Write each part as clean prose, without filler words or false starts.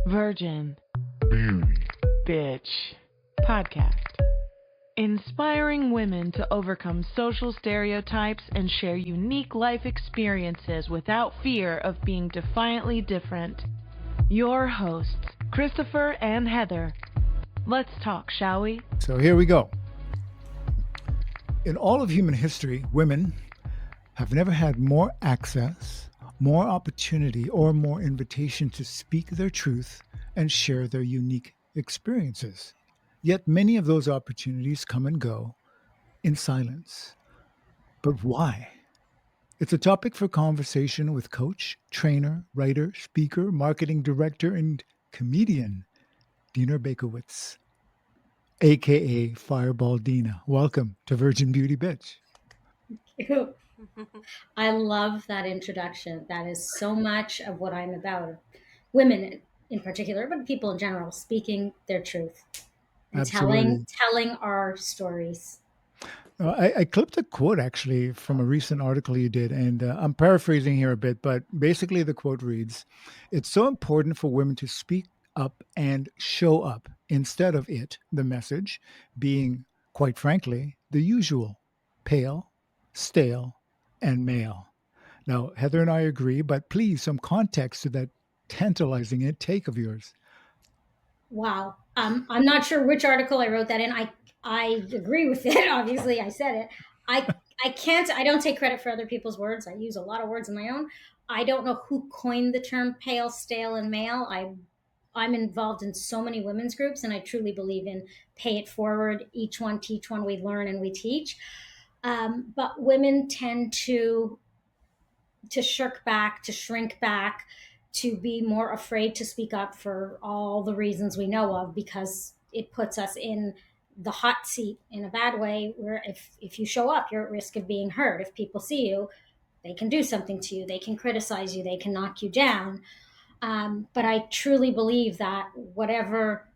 Virgin. Beauty. Bitch. Podcast. Inspiring women to overcome social stereotypes and share unique life experiences without fear of being defiantly different. Your hosts, Christopher and Heather. Let's talk, shall we? So here we go. In all of human history, women have never had more access, more opportunity, or more invitation to speak their truth and share their unique experiences. Yet many of those opportunities come and go in silence. But why? It's a topic for conversation with coach, trainer, writer, speaker, marketing director, and comedian Deena Baikowitz, aka Fireball Deena. Welcome to Virgin Beauty Bitch. I love that introduction. That is so much of what I'm about. Women in particular, but people in general, speaking their truth and telling our stories. I clipped a quote actually from a recent article you did, and I'm paraphrasing here a bit, but basically the quote reads, "It's so important for women to speak up and show up instead of the message, being, quite frankly, the usual, pale, stale, and male." Now, Heather and I agree, but please, some context to that tantalizing take of yours. Wow. I'm not sure which article I wrote that in. I agree with it. Obviously, I said it. I don't take credit for other people's words. I use a lot of words of my own. I don't know who coined the term pale, stale, and male. I'm involved in so many women's groups, and I truly believe in pay it forward. Each one teach one. We learn and we teach. But women tend to shirk back, to shrink back, to be more afraid to speak up for all the reasons we know of, because it puts us in the hot seat in a bad way, where if you show up, you're at risk of being hurt. If people see you, they can do something to you, they can criticize you, they can knock you down. But I truly believe that whatever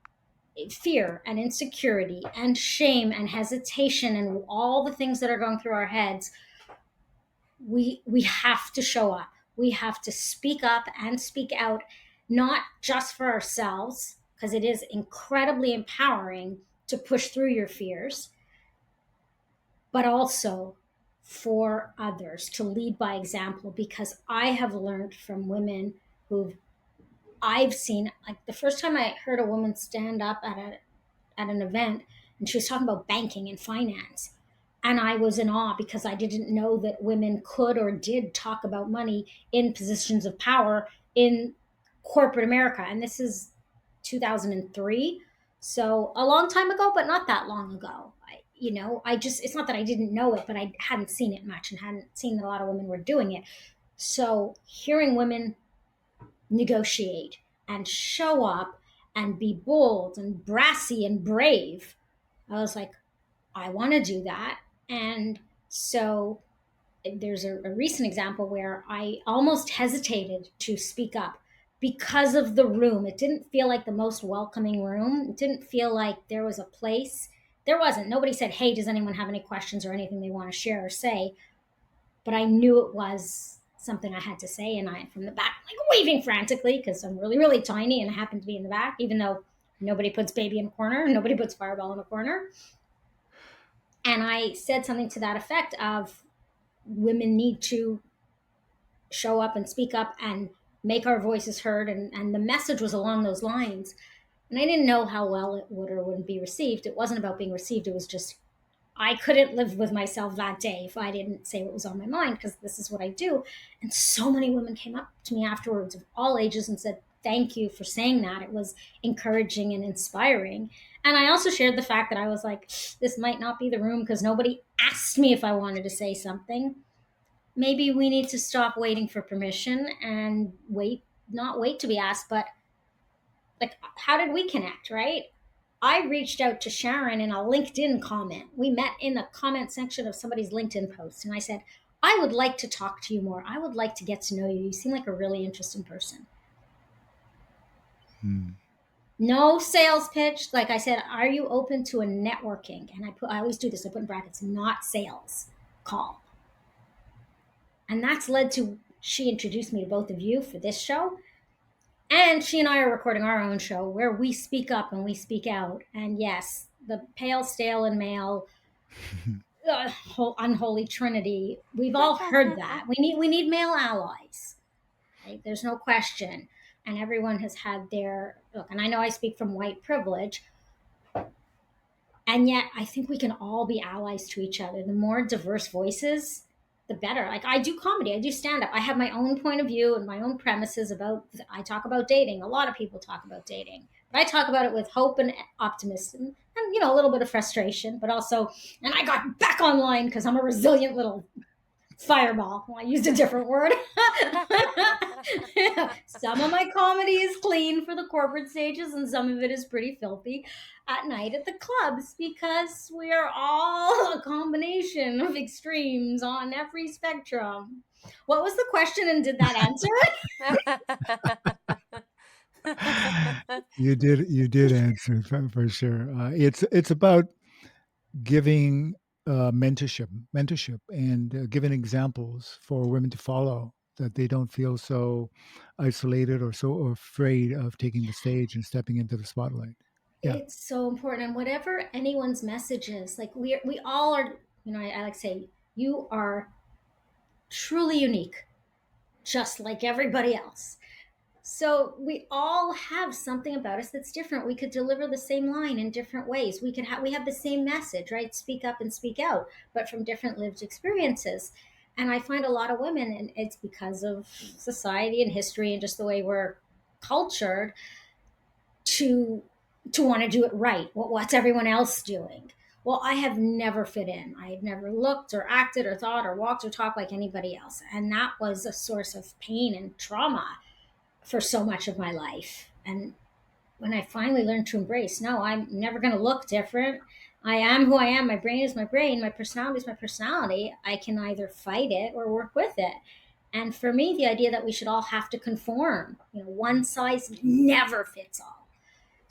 fear and insecurity and shame and hesitation and all the things that are going through our heads, we have to show up. We have to speak up and speak out, not just for ourselves, because it is incredibly empowering to push through your fears, but also for others, to lead by example. Because I have learned from women who I've seen, like the first time I heard a woman stand up at an event, and she was talking about banking and finance. And I was in awe, because I didn't know that women could or did talk about money in positions of power in corporate America. And this is 2003. So a long time ago, but not that long ago. It's not that I didn't know it, but I hadn't seen it much and hadn't seen that a lot of women were doing it. So hearing women negotiate and show up and be bold and brassy and brave, I was like, I want to do that. And so there's a recent example where I almost hesitated to speak up because of the room. It didn't feel like the most welcoming room. It didn't feel like there was a place. There wasn't. Nobody said, hey, does anyone have any questions or anything they want to share or say? But I knew it was something I had to say. And I, from the back, like waving frantically, because I'm really, really tiny and I happen to be in the back, even though nobody puts baby in a corner, nobody puts Fireball in a corner. And I said something to that effect of, women need to show up and speak up and make our voices heard. And the message was along those lines. And I didn't know how well it would or wouldn't be received. It wasn't about being received. It was just, I couldn't live with myself that day if I didn't say what was on my mind, because this is what I do. And so many women came up to me afterwards of all ages and said, thank you for saying that. It was encouraging and inspiring. And I also shared the fact that I was like, this might not be the room, because nobody asked me if I wanted to say something. Maybe we need to stop waiting for permission and not wait to be asked, but like, how did we connect, right? I reached out to Sharon in a LinkedIn comment. We met in the comment section of somebody's LinkedIn post. And I said, I would like to talk to you more. I would like to get to know you. You seem like a really interesting person. No sales pitch. Like I said, are you open to a networking? And I always do this. I put in brackets, not sales call. And that's led to, she introduced me to both of you for this show. And she and I are recording our own show where we speak up and we speak out. And yes, the pale, stale, and male unholy trinity. We've all heard that. We need male allies. Right? There's no question. And everyone has had their look. And I know I speak from white privilege. And yet, I think we can all be allies to each other. The more diverse voices, the better. Like, I do comedy, I do stand up. I have my own point of view and my own premises about. I talk about dating. A lot of people talk about dating, but I talk about it with hope and optimism, and a little bit of frustration, but also. And I got back online because I'm a resilient little fireball. Well, I used a different word. Some of my comedy is clean for the corporate stages, and some of it is pretty filthy at night at the clubs, because we are all a combination of extremes on every spectrum. What was the question, and did that answer? You did answer for sure. It's about giving mentorship, and giving examples for women to follow, that they don't feel so isolated or so afraid of taking the stage and stepping into the spotlight. Yeah. It's so important. And whatever anyone's message is, like we all are, I like to say, you are truly unique, just like everybody else. So we all have something about us that's different. We could deliver the same line in different ways. We have the same message, right? Speak up and speak out, but from different lived experiences. And I find a lot of women, and it's because of society and history and just the way we're cultured, to want to do it right. What's everyone else doing? Well, I have never fit in. I have never looked or acted or thought or walked or talked like anybody else. And that was a source of pain and trauma for so much of my life. And when I finally learned to embrace, no, I'm never going to look different. I am who I am. My brain is my brain. My personality is my personality. I can either fight it or work with it. And for me, the idea that we should all have to conform, one size never fits all.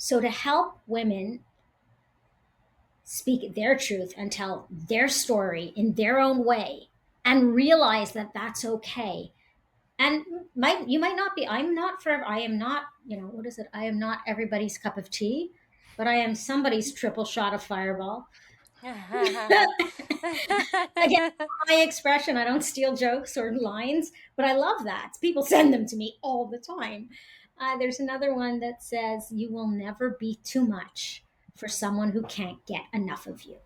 So to help women speak their truth and tell their story in their own way and realize that that's okay. And you might not be, I am not, what is it? I am not everybody's cup of tea, but I am somebody's triple shot of Fireball. Again, my expression, I don't steal jokes or lines, but I love that. People send them to me all the time. There's another one that says, you will never be too much for someone who can't get enough of you.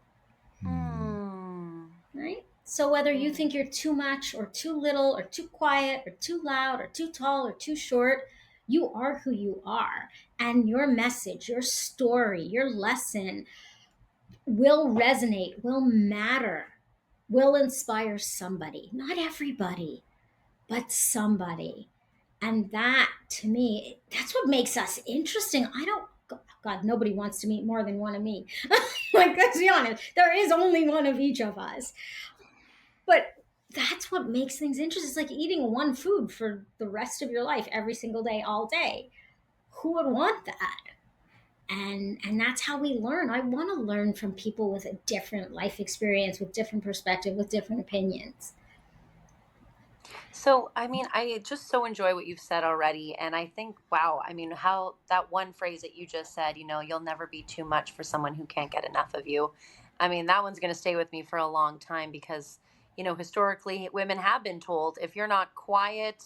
Right? So whether you think you're too much or too little or too quiet or too loud or too tall or too short, you are who you are. And your message, your story, your lesson will resonate, will matter, will inspire somebody. Not everybody, but somebody. And that, to me, that's what makes us interesting. God, nobody wants to meet more than one of me. Like, let's be honest, there is only one of each of us. But that's what makes things interesting. It's like eating one food for the rest of your life, every single day, all day. Who would want that? And that's how we learn. I want to learn from people with a different life experience, with different perspective, with different opinions. So, I mean, I just so enjoy what you've said already. And I think, wow, I mean, how that one phrase that you just said, you'll never be too much for someone who can't get enough of you. I mean, that one's going to stay with me for a long time because, historically, women have been told if you're not quiet,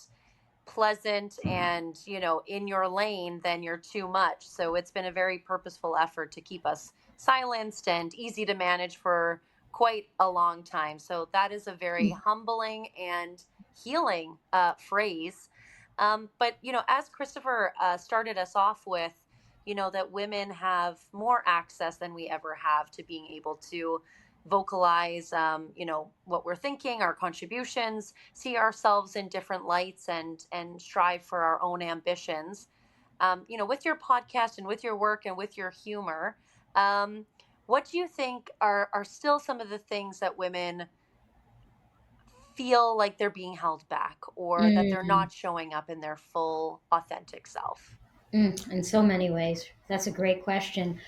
pleasant, and, in your lane, then you're too much. So it's been a very purposeful effort to keep us silenced and easy to manage for quite a long time. So that is a very humbling and healing phrase. But, as Christopher started us off with, that women have more access than we ever have to being able to vocalize, what we're thinking, our contributions, see ourselves in different lights, and strive for our own ambitions. With your podcast and with your work and with your humor, what do you think are still some of the things that women feel like they're being held back, or that they're not showing up in their full authentic self? In so many ways. That's a great question.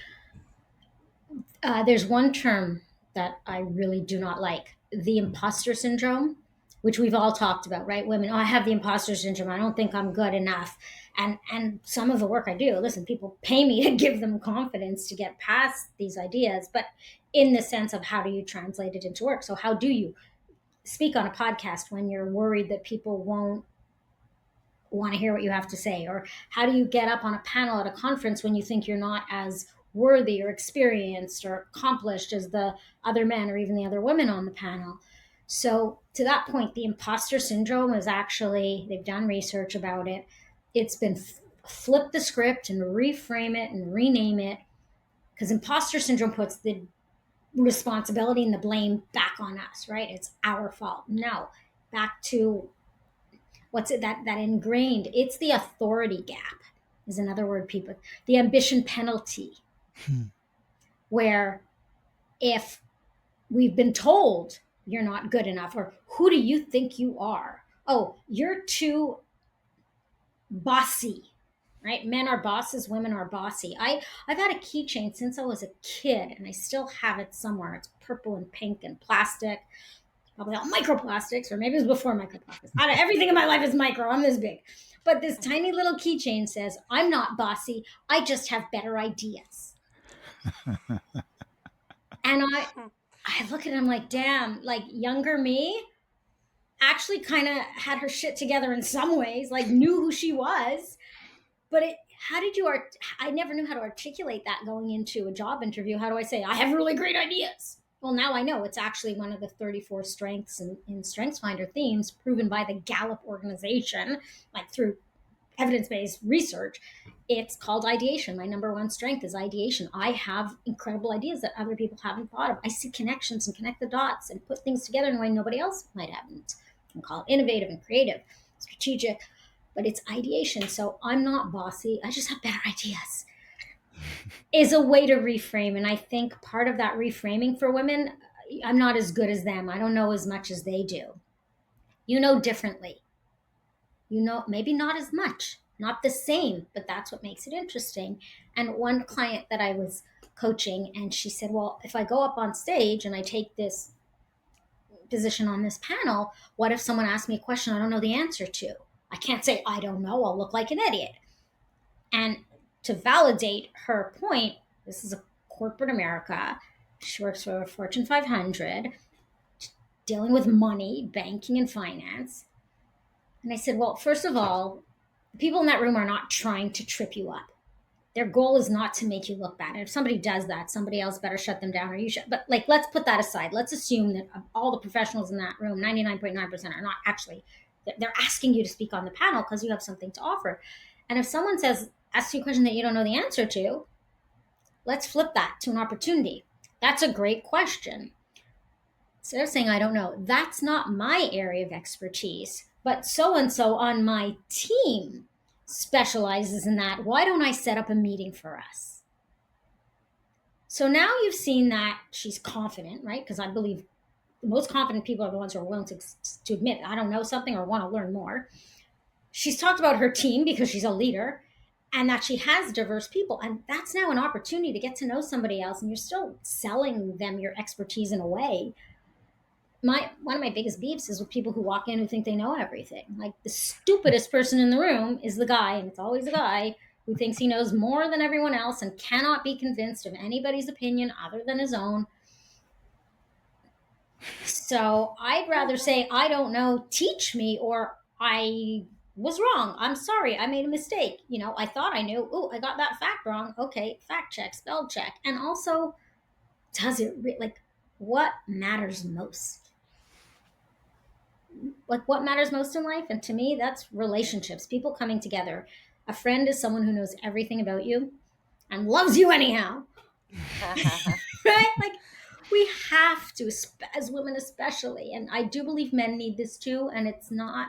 There's one term that I really do not like, the imposter syndrome, which we've all talked about, right? Women, I have the imposter syndrome. I don't think I'm good enough. And some of the work I do, listen, people pay me to give them confidence to get past these ideas, but in the sense of how do you translate it into work? So how do you speak on a podcast when you're worried that people won't want to hear what you have to say? Or how do you get up on a panel at a conference when you think you're not as worthy or experienced or accomplished as the other men or even the other women on the panel? So to that point, the imposter syndrome is actually, they've done research about it. It's been flip the script and reframe it and rename it, because imposter syndrome puts the responsibility and the blame back on us, right? It's our fault. No, back to what's it that ingrained, it's the authority gap is another word, people, the ambition penalty, where if we've been told you're not good enough, or who do you think you are, oh, you're too bossy, right? Men are bosses, women are bossy. I've had a keychain since I was a kid, and I still have it somewhere. It's purple and pink and plastic, probably all microplastics, or maybe it was before microplastics. Everything in my life is micro. I'm this big. But this tiny little keychain says, I'm not bossy. I just have better ideas. And I look at it, I'm like, damn, like younger me actually kind of had her shit together in some ways, like knew who she was. But I never knew how to articulate that going into a job interview. How do I say, I have really great ideas? Well, now I know it's actually one of the 34 strengths in StrengthsFinder themes proven by the Gallup organization, like through evidence-based research. It's called ideation. My number one strength is ideation. I have incredible ideas that other people haven't thought of. I see connections and connect the dots and put things together in a way nobody else might have. You can call it innovative and creative, strategic, but it's ideation. So I'm not bossy. I just have better ideas is a way to reframe. And I think part of that reframing for women, I'm not as good as them. I don't know as much as they do. You know differently. You know, maybe not as much, not the same, but that's what makes it interesting. And one client that I was coaching, and she said, well, if I go up on stage and I take this position on this panel, what if someone asks me a question I don't know the answer to? I can't say, I don't know, I'll look like an idiot. And to validate her point, this is a corporate America. She works for Fortune 500, dealing with money, banking, and finance. And I said, well, first of all, the people in that room are not trying to trip you up. Their goal is not to make you look bad. And if somebody does that, somebody else better shut them down, or you should. But like, let's put that aside. Let's assume that all the professionals in that room, 99.9% are not actually, they're asking you to speak on the panel because you have something to offer. And if someone asks you a question that you don't know the answer to, let's flip that to an opportunity. That's a great question. Instead of saying, I don't know, that's not my area of expertise, but so-and-so on my team specializes in that. Why don't I set up a meeting for us? So now you've seen that she's confident, right? Because I believe the most confident people are the ones who are willing to admit, I don't know something or want to learn more. She's talked about her team because she's a leader, and that she has diverse people. And that's now an opportunity to get to know somebody else, and you're still selling them your expertise in a way. One of my biggest beefs is with people who walk in who think they know everything. Like, the stupidest person in the room is the guy, and it's always a guy, who thinks he knows more than everyone else and cannot be convinced of anybody's opinion other than his own. So I'd rather say, I don't know, teach me, or I was wrong. I'm sorry, I made a mistake. You know, I thought I knew. Oh, I got that fact wrong. Okay, fact check, spell check. And also, does it what matters most? Like, what matters most in life? And to me, that's relationships, people coming together. A friend is someone who knows everything about you and loves you anyhow. Right? Like, we have to, as women especially, and I do believe men need this too, and it's not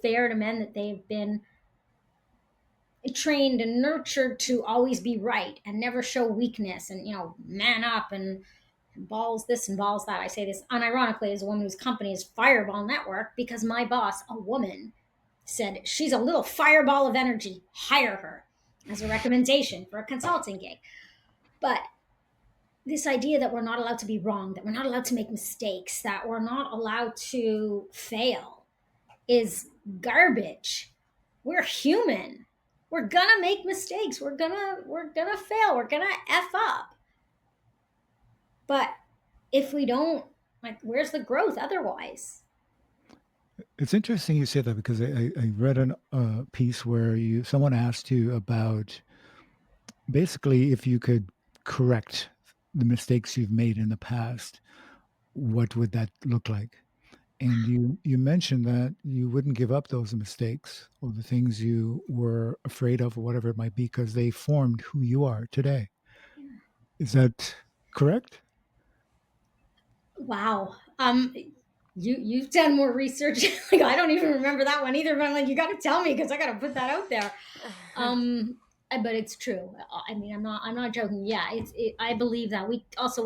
fair to men that they've been trained and nurtured to always be right and never show weakness and, you know, man up and balls this and balls that. I say this unironically as a woman whose company is Fireball Network, because my boss, a woman, said she's a little fireball of energy, hire her as a recommendation for a consulting gig. But this idea that we're not allowed to be wrong, that we're not allowed to make mistakes, that we're not allowed to fail is garbage. We're human. We're gonna make mistakes. We're gonna fail. We're gonna F up. But if we don't, like, where's the growth otherwise? It's interesting you say that because I read a piece where someone asked you about basically if you could correct the mistakes you've made in the past, what would that look like? And you mentioned that you wouldn't give up those mistakes or the things you were afraid of or whatever it might be because they formed who you are today. Is that correct? Wow. You've done more research. Like, I don't even remember that one either. But I'm like, you got to tell me because I got to put that out there. But it's true. I mean, I'm not joking. Yeah, I believe that we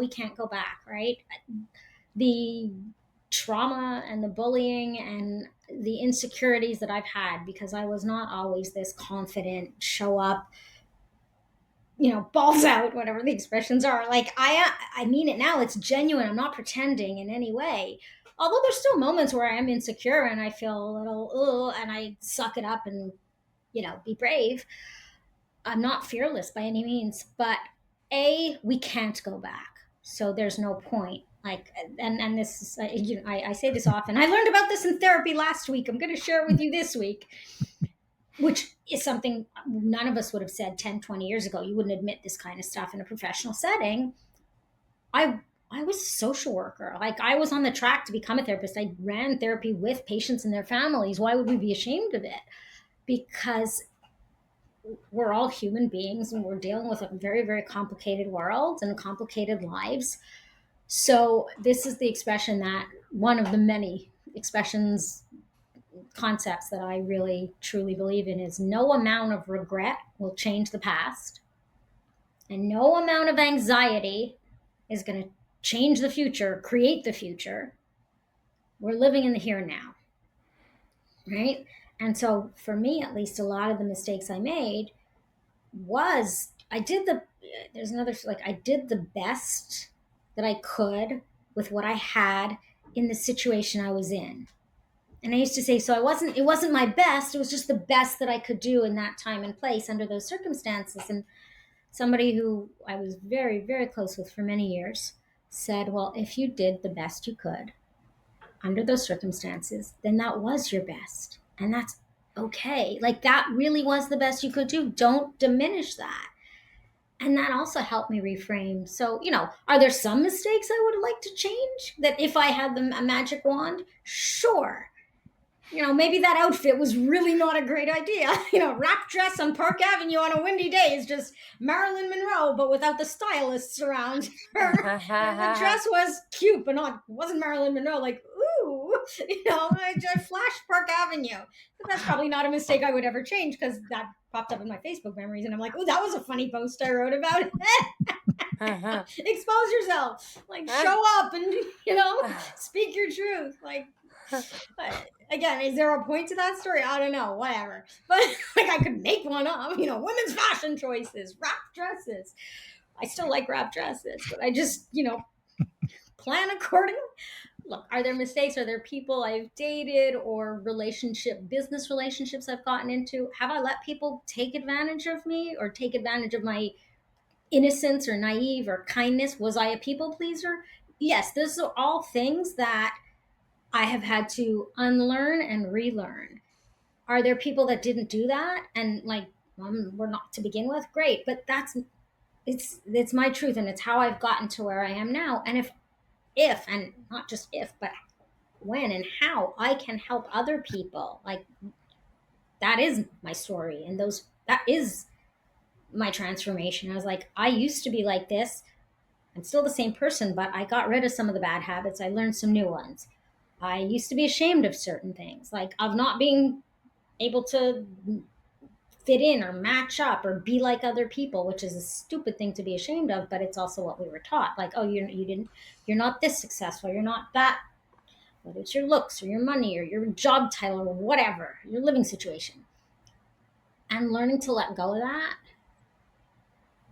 can't go back, right? The trauma and the bullying and the insecurities that I've had because I was not always this confident, show up, balls out, whatever the expressions are. Like, I mean it now. It's genuine. I'm not pretending in any way. Although there's still moments where I am insecure and I feel a little, and I suck it up and, be brave. I'm not fearless by any means, but we can't go back. So there's no point. Like, and this is, I say this often. I learned about this in therapy last week. I'm going to share it with you this week, which is something none of us would have said 10, 20 years ago. You wouldn't admit this kind of stuff in a professional setting. I was a social worker. Like, I was on the track to become a therapist. I ran therapy with patients and their families. Why would we be ashamed of it? Because we're all human beings and we're dealing with a very, very complicated world and complicated lives. So this is the expression that one of the many expressions, concepts that I really truly believe in is no amount of regret will change the past, and no amount of anxiety is going to change the future, create the future. We're living in the here and now, right? And so for me, at least, a lot of the mistakes I made was I did the best that I could with what I had in the situation I was in. And I used to say, so it wasn't my best, it was just the best that I could do in that time and place under those circumstances. And somebody who I was very, very close with for many years said, well, if you did the best you could under those circumstances, then that was your best. And that's okay. Like, that really was the best you could do. Don't diminish that. And that also helped me reframe. So, are there some mistakes I would like to change? That if I had a magic wand? Sure. Maybe that outfit was really not a great idea. Wrap dress on Park Avenue on a windy day is just Marilyn Monroe, but without the stylists around her. The dress was cute, but wasn't Marilyn Monroe. Like, ooh, I flashed Park Avenue. But that's probably not a mistake I would ever change because that popped up in my Facebook memories. And I'm like, oh, that was a funny post I wrote about it. Expose yourself. Like, show up and, speak your truth. Like, again, is there a point to that story? I don't know, whatever. But like, I could make one up, women's fashion choices, wrap dresses. I still like wrap dresses, but I just, plan accordingly. Look, are there mistakes? Are there people I've dated or business relationships I've gotten into? Have I let people take advantage of me or take advantage of my innocence or naive or kindness? Was I a people pleaser? Yes, those are all things that I have had to unlearn and relearn. Are there people that didn't do that and we're not to begin with? Great, but it's my truth and it's how I've gotten to where I am now. And if and not just if, but when and how I can help other people, like, that is my story, and that is my transformation. I was like, I used to be like this. I'm still the same person, but I got rid of some of the bad habits. I learned some new ones. I used to be ashamed of certain things, like of not being able to fit in or match up or be like other people, which is a stupid thing to be ashamed of, but it's also what we were taught. Like, oh, you're not this successful, you're not that, whether it's your looks or your money or your job title or whatever, your living situation. And learning to let go of that,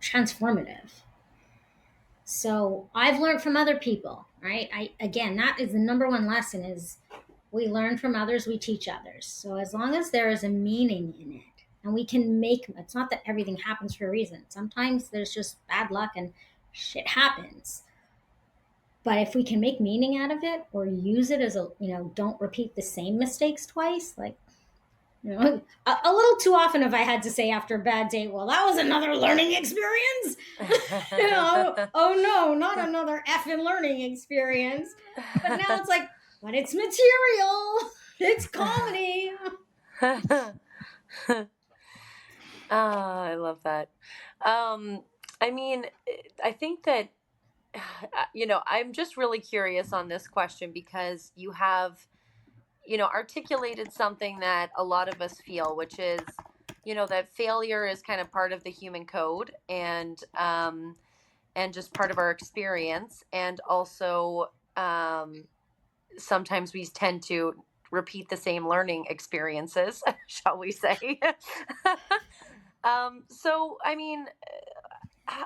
transformative. So I've learned from other people, right? Again, that is the number one lesson is we learn from others, we teach others. So as long as there is a meaning in it, And we can make, it's not that everything happens for a reason. Sometimes there's just bad luck and shit happens. But if we can make meaning out of it or use it as a, don't repeat the same mistakes twice, like, a little too often have I had to say after a bad date, well, that was another learning experience. Oh no, not another effing learning experience. But now it's like, but it's material. It's comedy. I love that. I mean, I think that, I'm just really curious on this question because you have, articulated something that a lot of us feel, which is, that failure is kind of part of the human code and just part of our experience. And also, sometimes we tend to repeat the same learning experiences, shall we say. So, I mean,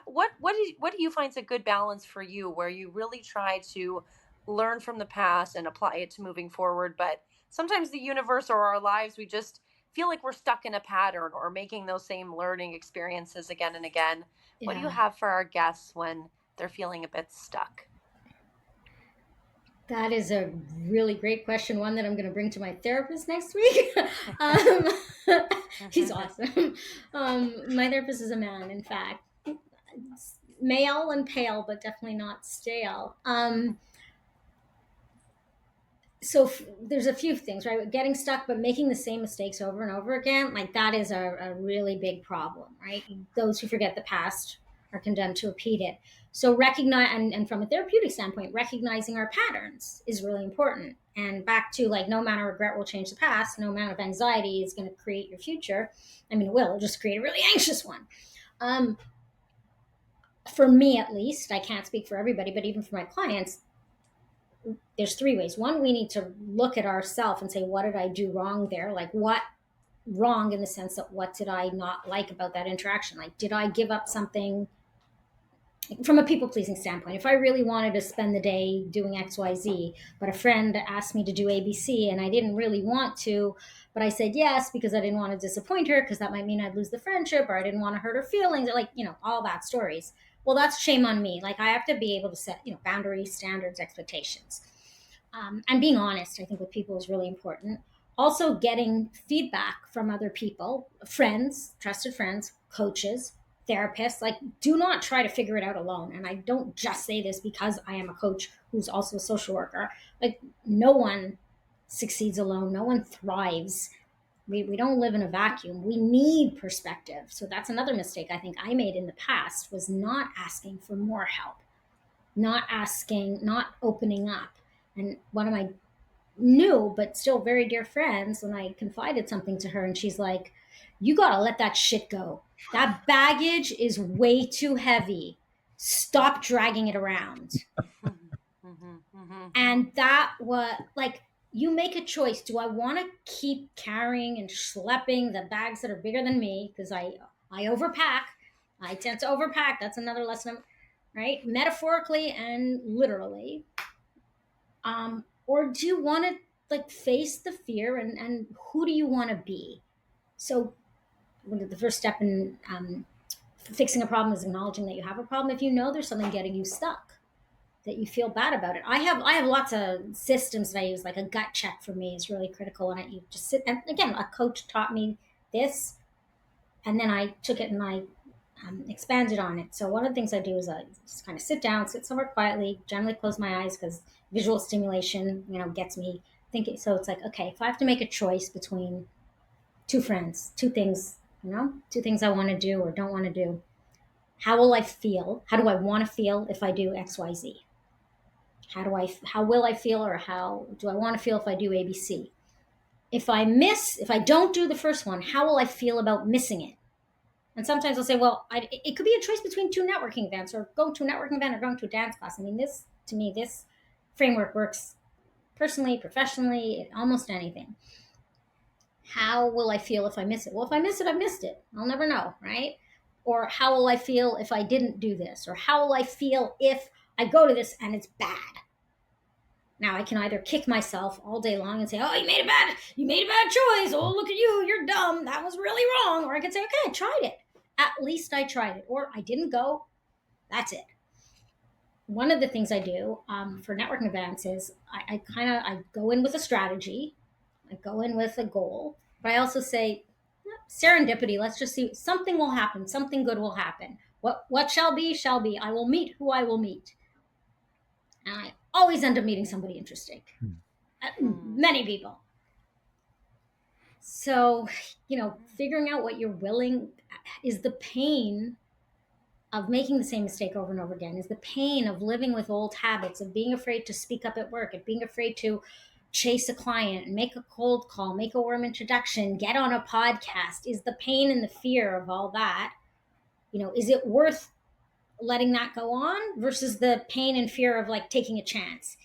what do you find is a good balance for you where you really try to learn from the past and apply it to moving forward, but sometimes the universe or our lives, we just feel like we're stuck in a pattern or making those same learning experiences again and again. What do you have for our guests when they're feeling a bit stuck? That is a really great question, one that I'm going to bring to my therapist next week. He's awesome. My therapist is a man, in fact. Male and pale, but definitely not stale. So there's a few things, right? Getting stuck, but making the same mistakes over and over again, like that is a really big problem, right? Those who forget the past are condemned to repeat it. So recognize, and from a therapeutic standpoint, recognizing our patterns is really important. And back to like, no amount of regret will change the past. No amount of anxiety is going to create your future. I mean, it'll just create a really anxious one. For me, at least, I can't speak for everybody, but even for my clients, there's three ways. One, we need to look at ourselves and say, what did I do wrong there? Like, what wrong in the sense that what did I not like about that interaction? Like, did I give up something from a people-pleasing standpoint? If I really wanted to spend the day doing XYZ, but a friend asked me to do ABC and I didn't really want to, but I said yes because I didn't want to disappoint her because that might mean I'd lose the friendship, or I didn't want to hurt her feelings, like, all that stories. Well, that's shame on me. Like, I have to be able to set, boundaries, standards, expectations. And being honest, I think, with people is really important. Also, getting feedback from other people, friends, trusted friends, coaches, therapists. Like, do not try to figure it out alone. And I don't just say this because I am a coach who's also a social worker. Like, no one succeeds alone. No one thrives. We don't live in a vacuum. We need perspective. So that's another mistake I think I made in the past, was not asking for more help, not opening up. And one of my new but still very dear friends, when I confided something to her, and she's like, you got to let that shit go. That baggage is way too heavy. Stop dragging it around. And that was like, you make a choice. Do I want to keep carrying and schlepping the bags that are bigger than me? Because I overpack. I tend to overpack. That's another lesson, right? Metaphorically and literally. Or do you want to like face the fear, and who do you want to be? So the first step in fixing a problem is acknowledging that you have a problem. If you know there's something getting you stuck, that you feel bad about it. I have lots of systems that I use. Like, a gut check for me is really critical. And you just sit, and again, a coach taught me this, and then I took it and I expanded on it. So one of the things I do is I just kind of sit somewhere quietly, generally close my eyes because visual stimulation, gets me thinking. So it's like, okay, if I have to make a choice between two friends, two things I want to do or don't want to do, how will I feel? How do I want to feel if I do XYZ? How will I feel, or how do I want to feel if I do ABC? If I don't do the first one, how will I feel about missing it? And sometimes I'll say, well, it could be a choice between two networking events, or going to a networking event, or going to a dance class. I mean, this framework works personally, professionally, almost anything. How will I feel if I miss it? Well, if I miss it, I missed it. I'll never know, right? Or how will I feel if I didn't do this? Or how will I feel if I go to this and it's bad? Now I can either kick myself all day long and say, oh, you made a bad choice. Oh, look at you. You're dumb. That was really wrong. Or I can say, okay, I tried it. At least I tried it. Or I didn't go. That's it. One of the things I do for networking events is I go in with a strategy. I go in with a goal, but I also say serendipity. Let's just see, something will happen. Something good will happen. What shall be, shall be. I will meet who I will meet. And I always end up meeting somebody interesting. Many people. So, figuring out what you're willing is the pain of making the same mistake over and over again, is the pain of living with old habits, of being afraid to speak up at work, of being afraid to chase a client, make a cold call, make a warm introduction, get on a podcast, is the pain and the fear of all that. Is it worth letting that go on versus the pain and fear of like taking a chance?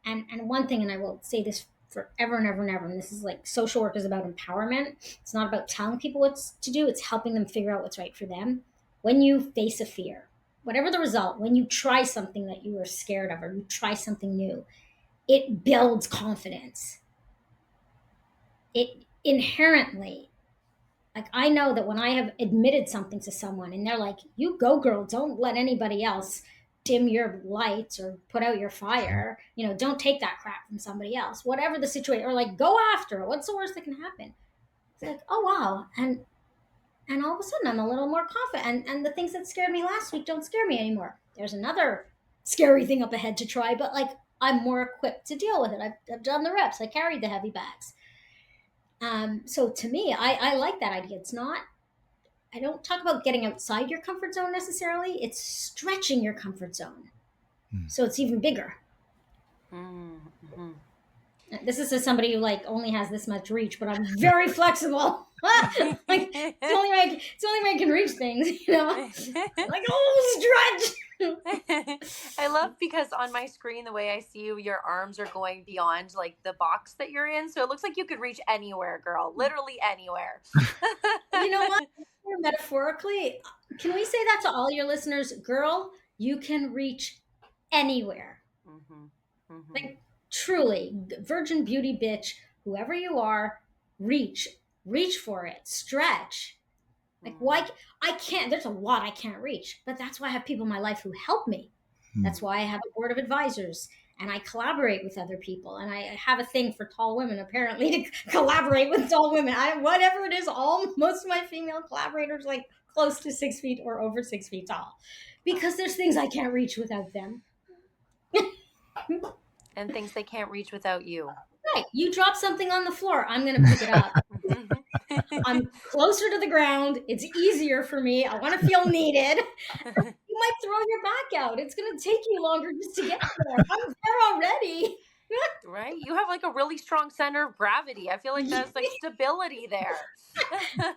And one thing, and I will say this forever and ever and ever, and this is like, social work is about empowerment. It's not about telling people what to do. It's helping them figure out what's right for them. When you face a fear, whatever the result, when you try something that you are scared of, or you try something new, it builds confidence. It inherently, like, I know that when I have admitted something to someone and they're like, you go girl, don't let anybody else dim your lights or put out your fire, don't take that crap from somebody else, whatever the situation, or like, go after it. What's the worst that can happen? It's like, oh wow. And all of a sudden I'm a little more confident, and the things that scared me last week don't scare me anymore. There's another scary thing up ahead to try, but like, I'm more equipped to deal with it. I've done the reps. I carried the heavy bags. So to me, I like that idea. It's not, I don't talk about getting outside your comfort zone necessarily. It's stretching your comfort zone. So it's even bigger. Mm-hmm. This is as somebody who like only has this much reach, but I'm very flexible. Like, it's the only way I can reach things, like, oh, stretch. I love, because on my screen, the way I see you, your arms are going beyond like the box that you're in. So it looks like you could reach anywhere, girl, literally anywhere. You know what? Metaphorically, can we say that to all your listeners? Girl, you can reach anywhere. Mm-hmm. Mm-hmm. Like, truly, virgin beauty bitch, whoever you are, reach for it, stretch. Like, why I can't, there's a lot I can't reach, but that's why I have people in my life who help me. That's why I have a board of advisors, and I collaborate with other people, and I have a thing for tall women, apparently, to collaborate with tall women. Whatever it is, most of my female collaborators like close to 6 feet or over 6 feet tall, because there's things I can't reach without them. And things they can't reach without you. Right. You drop something on the floor, I'm going to pick it up. I'm closer to the ground. It's easier for me. I want to feel needed. You might throw your back out. It's going to take you longer just to get there. I'm there already. Right? You have like a really strong center of gravity. I feel like there's like stability there.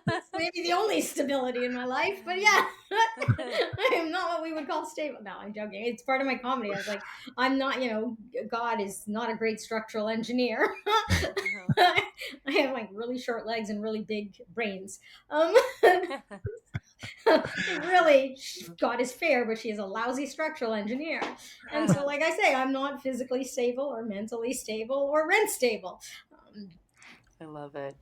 It's maybe the only stability in my life, but yeah, I am not what we would call stable. No, I'm joking. It's part of my comedy. I was like, I'm not, God is not a great structural engineer. I have like really short legs and really big brains. Really, God is fair, but she is a lousy structural engineer. And so, like I say, I'm not physically stable or mentally stable or rent stable. I love it.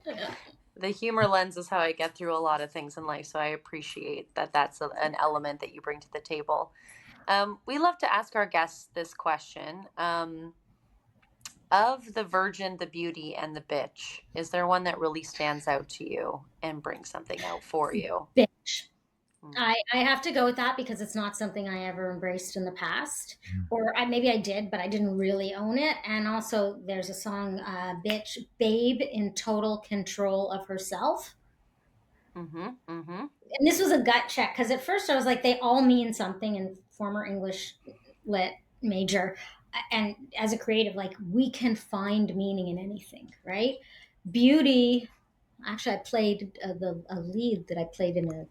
The humor lens is how I get through a lot of things in life. So I appreciate that that's an element that you bring to the table. We love to ask our guests this question. Of the virgin, the beauty, and the bitch, is there one that really stands out to you and brings something out for you? Bitch. I have to go with that because it's not something I ever embraced in the past, or maybe I did, but I didn't really own it. And also there's a song, bitch, babe in total control of herself. Mm-hmm, mm-hmm. And this was a gut check, because at first I was like, they all mean something, in former English lit major. And as a creative, like, we can find meaning in anything, right? Beauty, actually I played a lead that I played in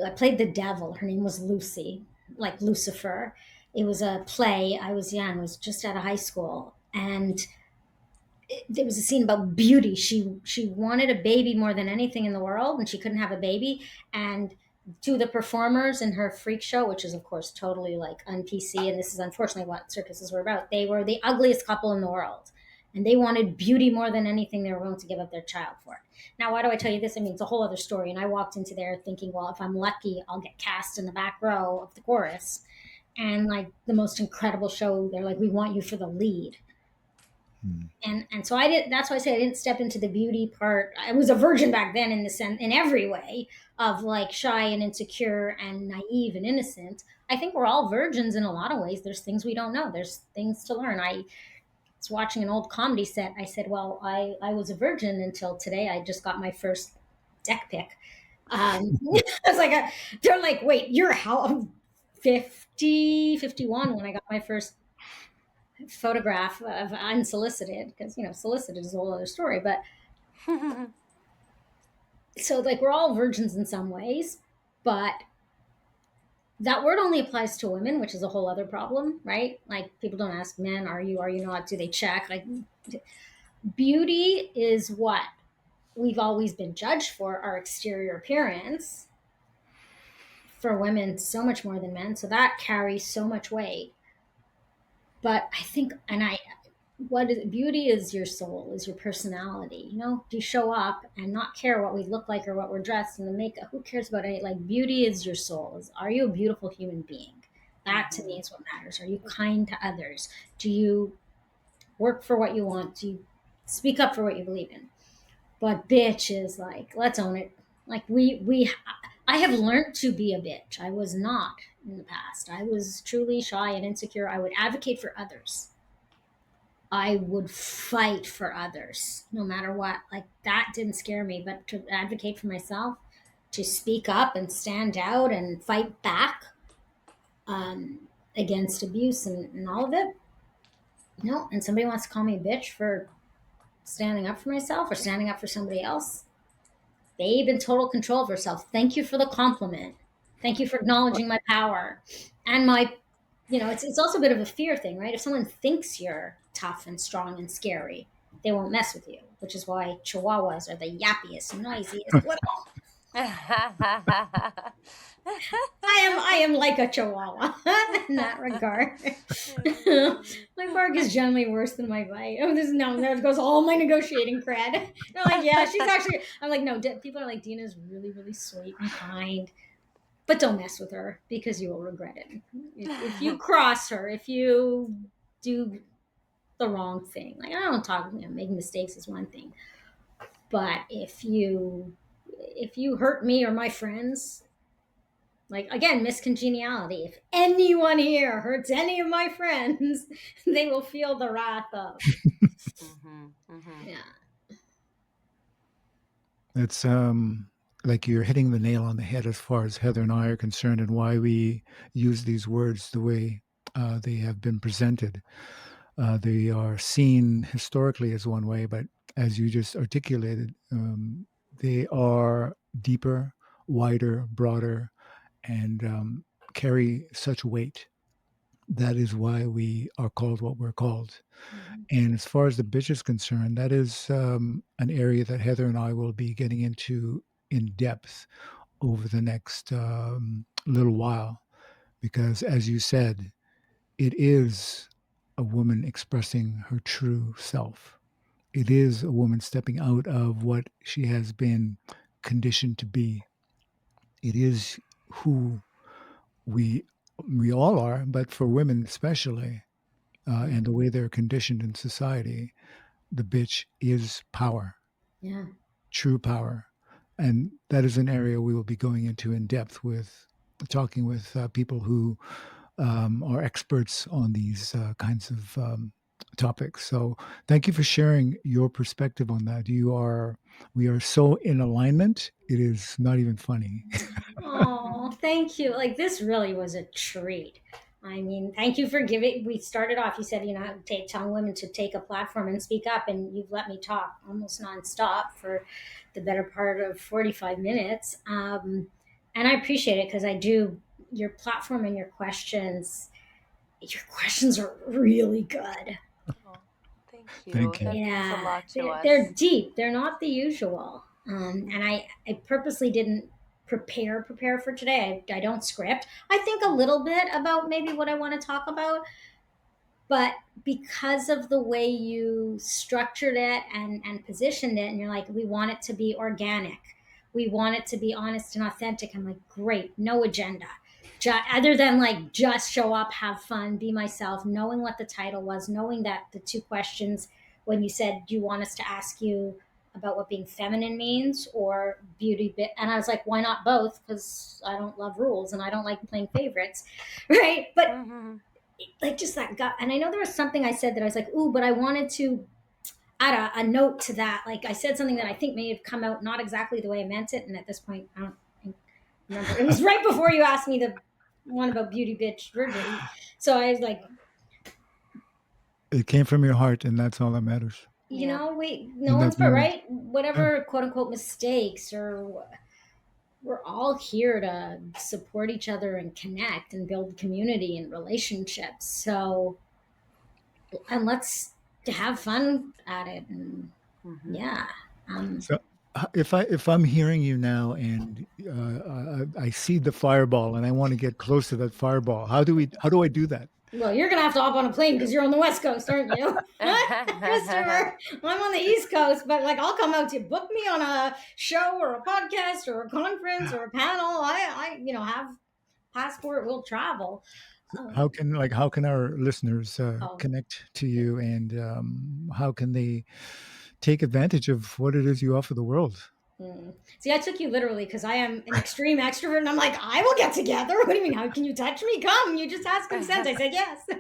I played the devil. Her name was Lucy, like Lucifer. It was a play. I was young. I was just out of high school. And there was a scene about beauty. She wanted a baby more than anything in the world, and she couldn't have a baby. And to the performers in her freak show, which is of course totally like un-PC, and this is unfortunately what circuses were about. They were the ugliest couple in the world, and they wanted beauty more than anything. They were willing to give up their child for it. Now, why do I tell you this? I mean, it's a whole other story. And I walked into there thinking, well, if I'm lucky, I'll get cast in the back row of the chorus, and like the most incredible show. They're like, we want you for the lead. And so I did. That's why I say I didn't step into the beauty part. I was a virgin back then in the sense, in every way, of like shy and insecure and naive and innocent. I think we're all virgins in a lot of ways. There's things we don't know. There's things to learn. I was watching an old comedy set. I said, well, I was a virgin until today. I just got my first deck pic. I was like, they're like, wait, you're how 50, 51 when I got my first photograph of unsolicited, because solicited is a whole other story. But so like we're all virgins in some ways, but that word only applies to women, which is a whole other problem, right? Like people don't ask men, are you not? Do they check? Like beauty is what we've always been judged for, our exterior appearance. For women, so much more than men, so that carries so much weight. But I think, what is beauty is your soul, is your personality. Do you show up and not care what we look like or what we're dressed in, the makeup? Who cares about any? Like beauty is your soul. Are you a beautiful human being? That to me is what matters. Are you kind to others? Do you work for what you want? Do you speak up for what you believe in? But bitch is like, let's own it. Like I have learned to be a bitch. I was not in the past. I was truly shy and insecure. I would advocate for others. I would fight for others no matter what. Like that didn't scare me, but to advocate for myself, to speak up and stand out and fight back against abuse and all of it. And somebody wants to call me a bitch for standing up for myself or standing up for somebody else. Babe in total control of herself. Thank you for the compliment. Thank you for acknowledging my power and my, it's also a bit of a fear thing, right? If someone thinks you're tough and strong and scary, they won't mess with you, which is why Chihuahuas are the yappiest, noisiest little. I am like a Chihuahua in that regard. My bark is generally worse than my bite. There goes all my negotiating cred. They're like, yeah, she's actually. I'm like, no. People are like, Deena's really, really sweet and kind, but don't mess with her because you will regret it. If you cross her, if you do the wrong thing, like I don't talk. Making mistakes is one thing, but if you hurt me or my friends. Like, again, miscongeniality. If anyone here hurts any of my friends, they will feel the wrath of. Yeah. It's like you're hitting the nail on the head as far as Heather and I are concerned, and why we use these words the way they have been presented. They are seen historically as one way, but as you just articulated, they are deeper, wider, broader, and carry such weight. That is why we are called what we're called. And as far as the bitch is concerned, that is an area that Heather and I will be getting into in depth over the next little while. Because as you said, it is a woman expressing her true self. It is a woman stepping out of what she has been conditioned to be. It is who we all are, but for women especially, and the way they're conditioned in society, the bitch is power. Yeah. True power. And that is an area we will be going into in depth with talking with people who are experts on these kinds of topics. So thank you for sharing your perspective on that. We are so in alignment. It is not even funny. Oh, thank you. Like this really was a treat. I mean, thank you for giving. We started off. You said, telling women to take a platform and speak up, and you've let me talk almost nonstop for the better part of 45 minutes. And I appreciate it because I do. Your platform and your questions are really good. Oh, thank you. Thank you. That means a lot to us. They're deep. They're not the usual. And I purposely didn't prepare for today. I don't script. I think a little bit about maybe what I want to talk about, but because of the way you structured it and positioned it, and you're like, we want it to be organic, we want it to be honest and authentic. I'm like, great, no agenda, other than like just show up, have fun, be myself, knowing what the title was, knowing that the two questions when you said, do you want us to ask you about what being feminine means or beauty bit, and I was like, why not both, because I don't love rules and I don't like playing favorites, right? But like just that gut. And I know there was something I said that I was like, ooh, but I wanted to add a note to that. Like I said something that I think may have come out not exactly the way I meant it. And at this point, I don't remember. It was right before you asked me the one about beauty bitch virgin. So I was like, It came from your heart, and that's all that matters. you Yeah. know, wait, no In one's that moment. right. Whatever quote unquote mistakes, or we're all here to support each other and connect and build community and relationships. So, and let's have fun at it. And yeah. So if I'm hearing you now, and I see the fireball, and I want to get close to that fireball, how do I do that? Well, you're gonna have to hop on a plane because you're on the West Coast, aren't you, Christopher? I'm on the East Coast, but like I'll come out to book me on a show or a podcast or a conference or a panel. I have passport. We'll travel. How can our listeners connect to you, and how can they take advantage of what it is you offer the world? See, I took you literally because I am an extreme extrovert, and I'm like, I will get together. What do you mean? How can you touch me? Come, you just ask consent. I said yes. I'm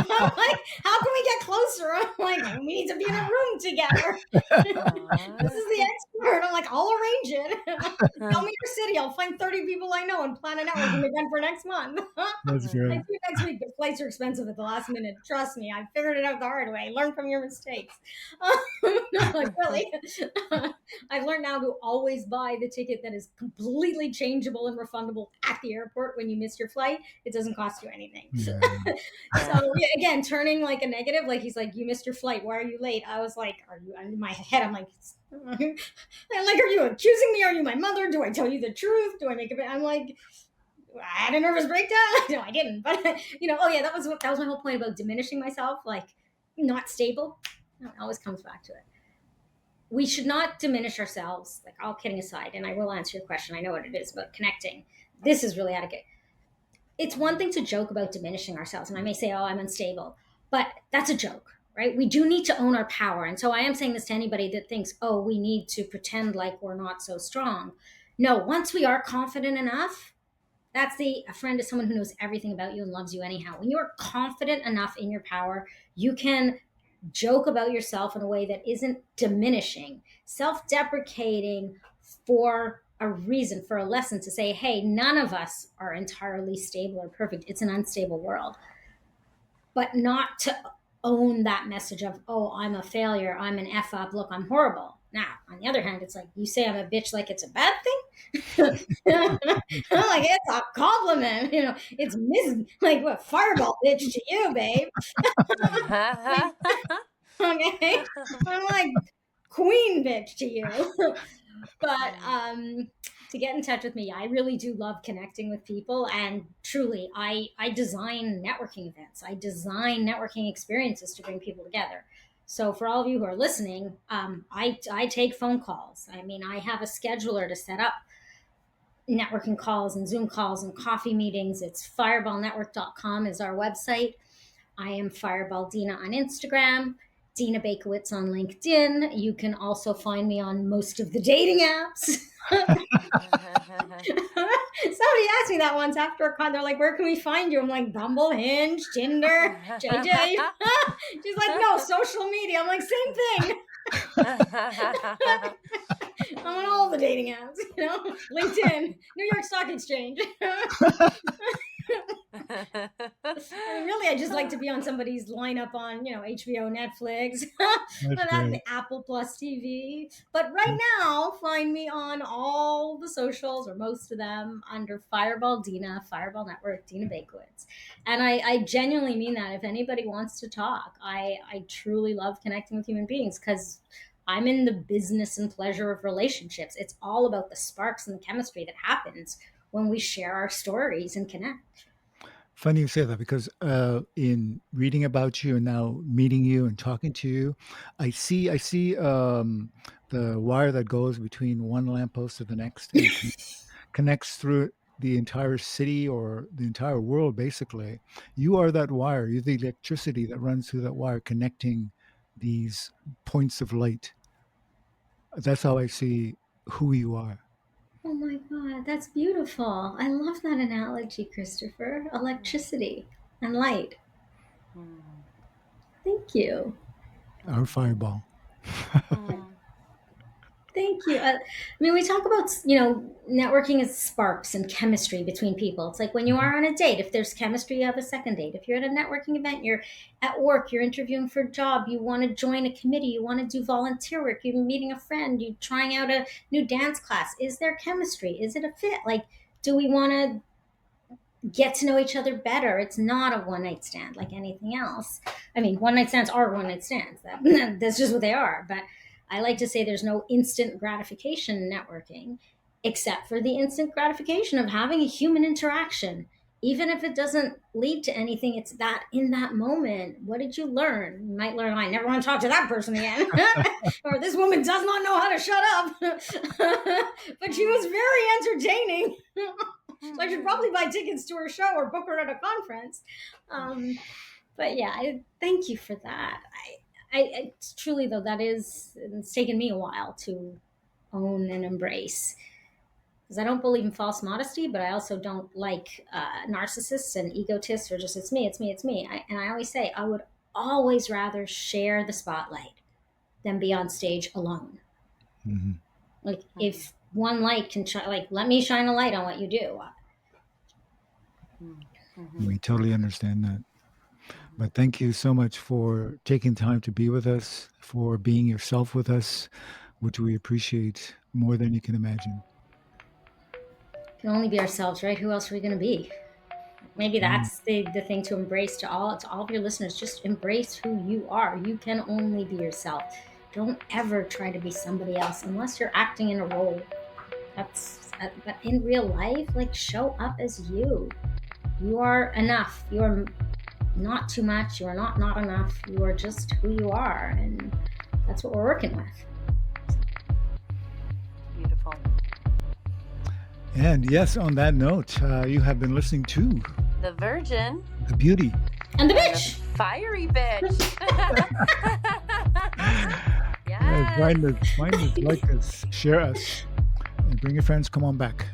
like, how can we get closer? I'm like, we need to be in a room together. This is the expert. I'm like, I'll arrange it. Tell me your city. I'll find 30 people I know and plan a networking event for next month. That's I great. do next week. The flights are expensive at the last minute. Trust me, I figured it out the hard way. Learn from your mistakes. No, like really. I've learned now to always buy the ticket that is completely changeable and refundable at the airport when you miss your flight. It doesn't cost you anything. Yeah. So again, turning like a negative, like he's like, you missed your flight. Why are you late? I was like, are you? In my head, I'm like, are you accusing me? Are you my mother? Do I tell you the truth? Do I make it? I'm like, I had a nervous breakdown. No, I didn't. But oh yeah, that was my whole point about diminishing myself, like not stable. It always comes back to it. We should not diminish ourselves, like all kidding aside, and I will answer your question. I know what it is about connecting. This is really adequate. It's one thing to joke about diminishing ourselves, and I may say, oh, I'm unstable, but that's a joke, right? We do need to own our power. And so I am saying this to anybody that thinks, oh, we need to pretend like we're not so strong. No, once we are confident enough, that's a friend is someone who knows everything about you and loves you anyhow. When you are confident enough in your power, you can joke about yourself in a way that isn't diminishing, self-deprecating for a reason, for a lesson, to say, hey, none of us are entirely stable or perfect. It's an unstable world. But not to own that message of, oh, I'm a failure, I'm an F up, look, I'm horrible. Now, on the other hand, it's like, you say I'm a bitch like it's a bad thing? Like, it's a compliment. It's like, what, fireball bitch to you, babe. Okay? I'm like, queen bitch to you. But to get in touch with me, I really do love connecting with people. And truly, I design networking events. I design networking experiences to bring people together. So for all of you who are listening, I take phone calls. I mean, I have a scheduler to set up networking calls and Zoom calls and coffee meetings. It's fireballnetwork.com is our website. I am Fireball Deena on Instagram, Deena Baikowitz on LinkedIn. You can also find me on most of the dating apps. Somebody asked me that once after a con. They're like, where can we find you? I'm like, Bumble, Hinge, Tinder, JJ. She's like, no, social media. I'm like, same thing. I'm on all the dating apps, LinkedIn, New York Stock Exchange. Really, I just like to be on somebody's lineup on, HBO, Netflix, and Apple Plus TV. But right now, find me on all the socials, or most of them, under Fireball Deena, Fireball Network, Deena Baikowitz. And I genuinely mean that. If anybody wants to talk, I truly love connecting with human beings, because I'm in the business and pleasure of relationships. It's all about the sparks and the chemistry that happens when we share our stories and connect. Funny you say that because in reading about you and now meeting you and talking to you, I see the wire that goes between one lamppost to the next and connects through the entire city or the entire world. Basically, you are that wire. You're the electricity that runs through that wire, connecting these points of light. That's how I see who you are. Oh my God, that's beautiful. I love that analogy, Christopher. Electricity and light. Thank you. Our fireball. Thank you. I mean, we talk about, networking is sparks and chemistry between people. It's like when you are on a date, if there's chemistry, you have a second date. If you're at a networking event, you're at work, you're interviewing for a job, you want to join a committee, you want to do volunteer work, you're meeting a friend, you're trying out a new dance class. Is there chemistry? Is it a fit? Like, do we want to get to know each other better? It's not a one night stand like anything else. I mean, one night stands are one night stands. That's just what they are. But I like to say there's no instant gratification in networking, except for the instant gratification of having a human interaction. Even if it doesn't lead to anything, it's that in that moment, what did you learn? You might learn, I never want to talk to that person again. Or this woman does not know how to shut up. But she was very entertaining. So I should probably buy tickets to her show or book her at a conference. But yeah, thank you for that. I truly, though, it's taken me a while to own and embrace, because I don't believe in false modesty, but I also don't like narcissists and egotists, or just it's me. And I always say I would always rather share the spotlight than be on stage alone. Mm-hmm. Like, if one light can let me shine a light on what you do. We totally understand that. But thank you so much for taking time to be with us, for being yourself with us, which we appreciate more than you can imagine. Can only be ourselves, right? Who else are we going to be? Maybe that's the thing to embrace to all of your listeners. Just embrace who you are. You can only be yourself. Don't ever try to be somebody else unless you're acting in a role. But in real life, like, show up as you. You are enough. You are not too much. You are not enough. You are just who you are, and that's what we're working with. Beautiful. And yes, on that note, you have been listening to The Virgin, the Beauty, and the bitch. The fiery bitch. Yes. Find us, like us, share us, and bring your friends. Come on back.